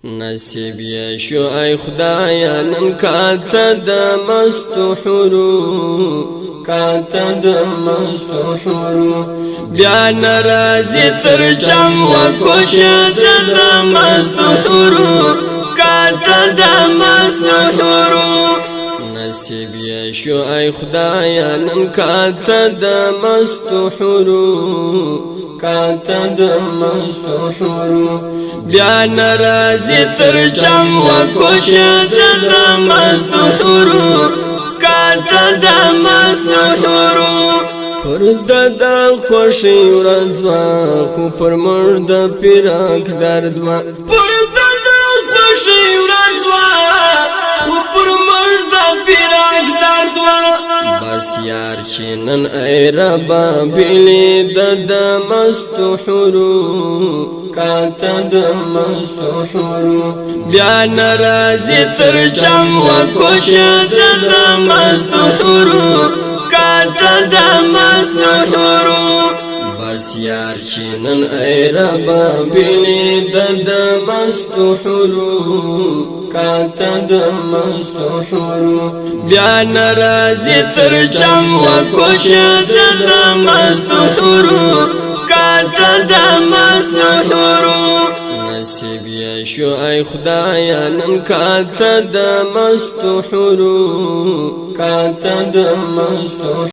نصیب یې شو ای خدایا نن کاته د مستو حورو کاته د مستو حورو بیا ناراضي تر جام وکوشه د مستو حورو کاته د مستو حورو نصیب یې شو ای خدایا نن کاته د مستو حورو کاته د مستو حورو بیا ناراضي تر جام وکوشه د مستو حورو کاته د مستو حورو پر د خوشي ورځ خو پر مرد پیراک درد وا پر د خوشي ورځ خو پر مرد پیراک درد وا بس یار چنن ای ربا بلی د مستو حورو کاته د مستو حورو بیا ناراضي تر جام وکوشه د مستو حورو کاته د مستو حورو بس یار چنن ای ربا بلی د مستو حورو کاته د مستو حورو بیا ناراضي تر جام وکوشه د مستو حورو کاته د مستو حورو نصیب یې شو ای خدایا نن کاته د مستو حورو کاته د مستو